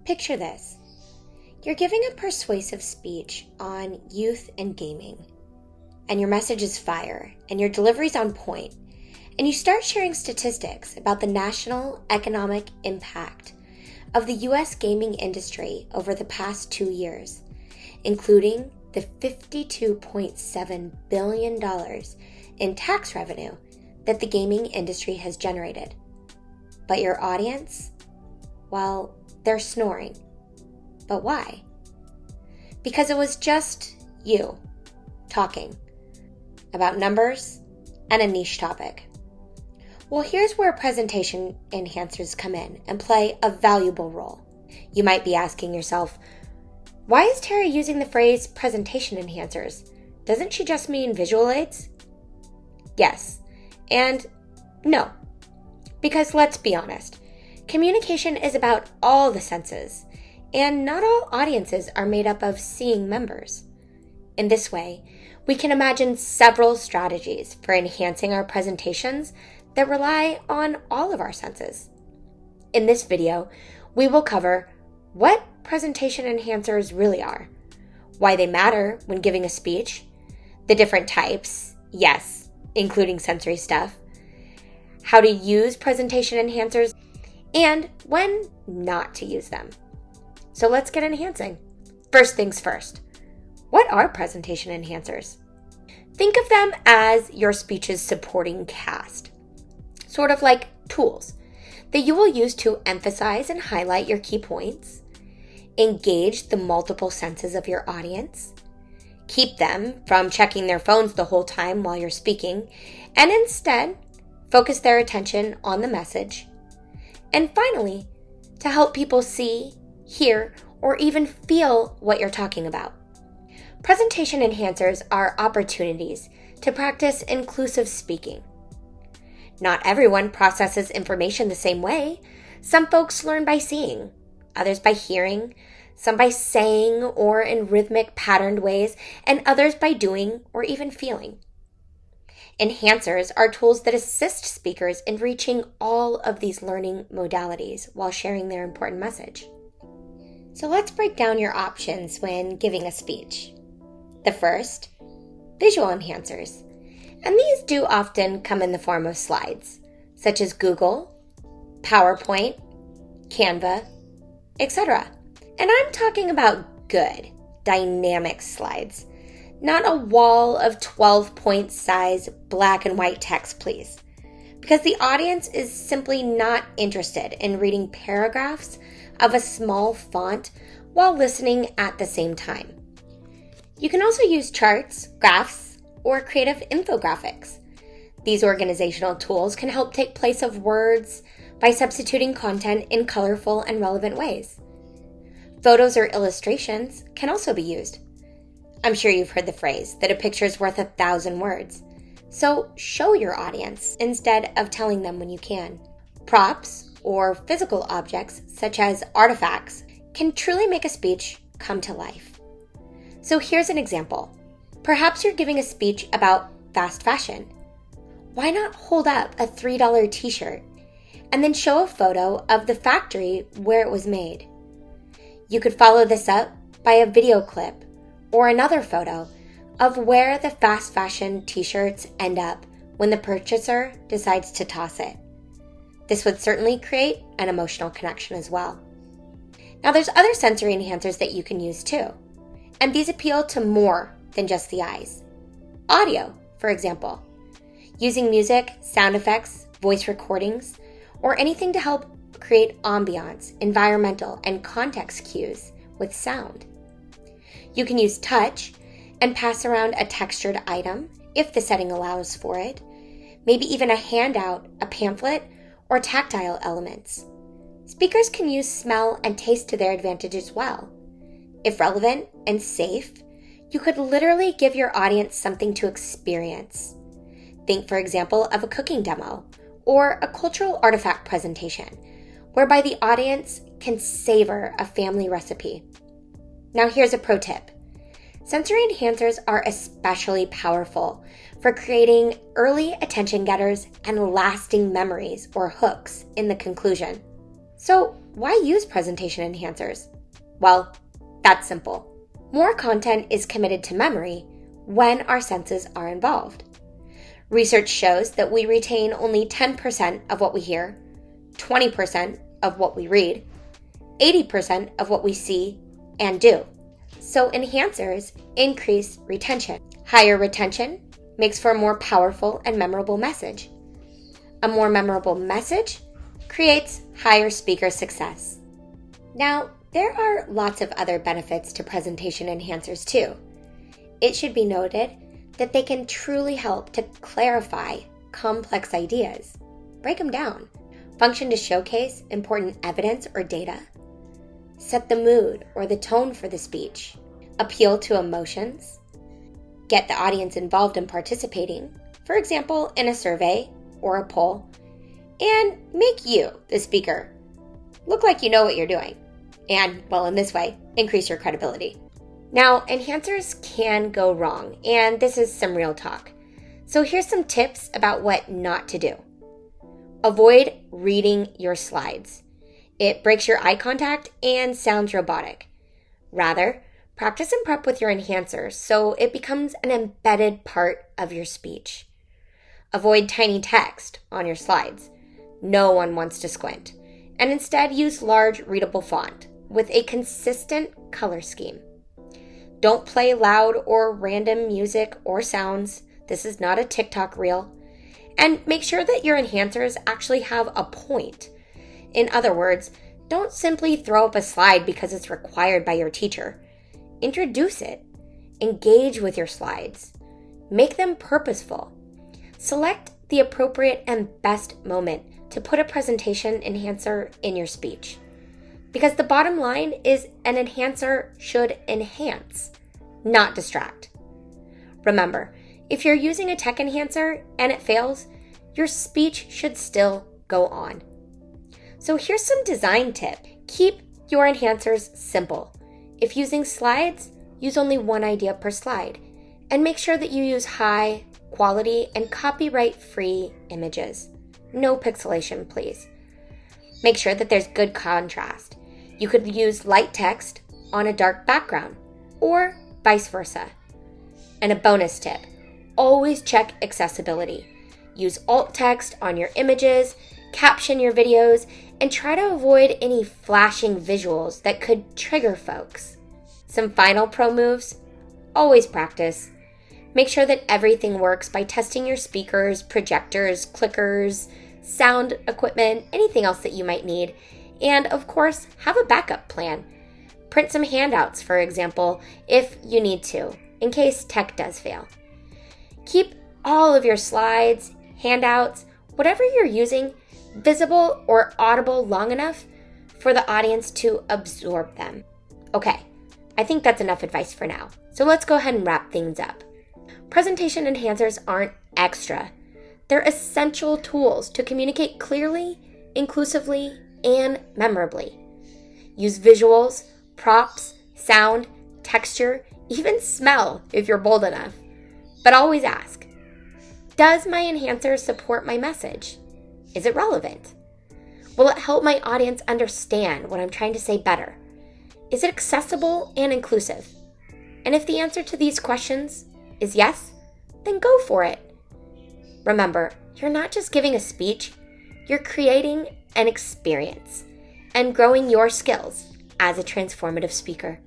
Picture this. You're giving a persuasive speech on youth and gaming, and your message is fire, and your delivery's on point, and you start sharing statistics about the national economic impact of the U.S. gaming industry over the past 2 years, including the $52.7 billion in tax revenue that the gaming industry has generated. But your audience, well, they're snoring. But why? Because it was just you talking about numbers and a niche topic. Well, here's where presentation enhancers come in and play a valuable role. You might be asking yourself, why is Tara using the phrase presentation enhancers? Doesn't she just mean visual aids? Yes, and no. Because let's be honest, communication is about all the senses, and not all audiences are made up of seeing members. In this way, we can imagine several strategies for enhancing our presentations that rely on all of our senses. In this video, we will cover what presentation enhancers really are, why they matter when giving a speech, the different types, yes, including sensory stuff, how to use presentation enhancers, and when not to use them. So let's get enhancing. First things first, what are presentation enhancers? Think of them as your speech's supporting cast, sort of like tools that you will use to emphasize and highlight your key points, engage the multiple senses of your audience, keep them from checking their phones the whole time while you're speaking, and instead focus their attention on the message, and finally, to help people see, hear, or even feel what you're talking about. Presentation enhancers are opportunities to practice inclusive speaking. Not everyone processes information the same way. Some folks learn by seeing, others by hearing, some by saying or in rhythmic patterned ways, and others by doing or even feeling. Enhancers are tools that assist speakers in reaching all of these learning modalities while sharing their important message. So let's break down your options when giving a speech. The first, visual enhancers. And these do often come in the form of slides, such as Google, PowerPoint, Canva, etc. And I'm talking about good, dynamic slides. Not a wall of 12-point size black and white text, please. Because the audience is simply not interested in reading paragraphs of a small font while listening at the same time. You can also use charts, graphs, or creative infographics. These organizational tools can help take place of words by substituting content in colorful and relevant ways. Photos or illustrations can also be used. I'm sure you've heard the phrase that a picture is worth 1,000 words. So show your audience instead of telling them when you can. Props or physical objects such as artifacts can truly make a speech come to life. So here's an example. Perhaps you're giving a speech about fast fashion. Why not hold up a $3 t-shirt and then show a photo of the factory where it was made? You could follow this up by a video clip or another photo of where the fast fashion t-shirts end up when the purchaser decides to toss it. This would certainly create an emotional connection as well. Now there's other sensory enhancers that you can use too, and these appeal to more than just the eyes. Audio, for example, using music, sound effects, voice recordings, or anything to help create ambiance, environmental, and context cues with sound. You can use touch and pass around a textured item if the setting allows for it, maybe even a handout, a pamphlet, or tactile elements. Speakers can use smell and taste to their advantage as well. If relevant and safe, you could literally give your audience something to experience. Think, for example, of a cooking demo or a cultural artifact presentation, whereby the audience can savor a family recipe. Now here's a pro tip. Sensory enhancers are especially powerful for creating early attention getters and lasting memories or hooks in the conclusion. So why use presentation enhancers? Well, that's simple. More content is committed to memory when our senses are involved. Research shows that we retain only 10% of what we hear, 20% of what we read, 80% of what we see and do. So enhancers increase retention. Higher retention makes for a more powerful and memorable message. A more memorable message creates higher speaker success. Now, there are lots of other benefits to presentation enhancers too. It should be noted that they can truly help to clarify complex ideas, break them down, function to showcase important evidence or data, set the mood or the tone for the speech, appeal to emotions, get the audience involved in participating, for example, in a survey or a poll, and make you, the speaker, look like you know what you're doing. And, well, in this way, increase your credibility. Now, enhancers can go wrong, and this is some real talk. So here's some tips about what not to do. Avoid reading your slides. It breaks your eye contact and sounds robotic. Rather, practice and prep with your enhancers so it becomes an embedded part of your speech. Avoid tiny text on your slides. No one wants to squint. And instead use large readable font with a consistent color scheme. Don't play loud or random music or sounds. This is not a TikTok reel. And make sure that your enhancers actually have a point. In other words, don't simply throw up a slide because it's required by your teacher. Introduce it. Engage with your slides. Make them purposeful. Select the appropriate and best moment to put a presentation enhancer in your speech. Because the bottom line is an enhancer should enhance, not distract. Remember, if you're using a tech enhancer and it fails, your speech should still go on. So here's some design tip. Keep your enhancers simple. If using slides, use only one idea per slide, and make sure that you use high quality and copyright-free images. No pixelation, please. Make sure that there's good contrast. You could use light text on a dark background, or vice versa. And a bonus tip, always check accessibility. Use alt text on your images, caption your videos, and try to avoid any flashing visuals that could trigger folks. Some final pro moves, always practice. Make sure that everything works by testing your speakers, projectors, clickers, sound equipment, anything else that you might need. And of course, have a backup plan. Print some handouts, for example, if you need to, in case tech does fail. Keep all of your slides, handouts, whatever you're using, visible or audible long enough for the audience to absorb them. Okay, I think that's enough advice for now. So let's go ahead and wrap things up. Presentation enhancers aren't extra. They're essential tools to communicate clearly, inclusively, and memorably. Use visuals, props, sound, texture, even smell if you're bold enough. But always ask, does my enhancer support my message? Is it relevant? Will it help my audience understand what I'm trying to say better? Is it accessible and inclusive? And if the answer to these questions is yes, then go for it. Remember, you're not just giving a speech, you're creating an experience and growing your skills as a transformative speaker.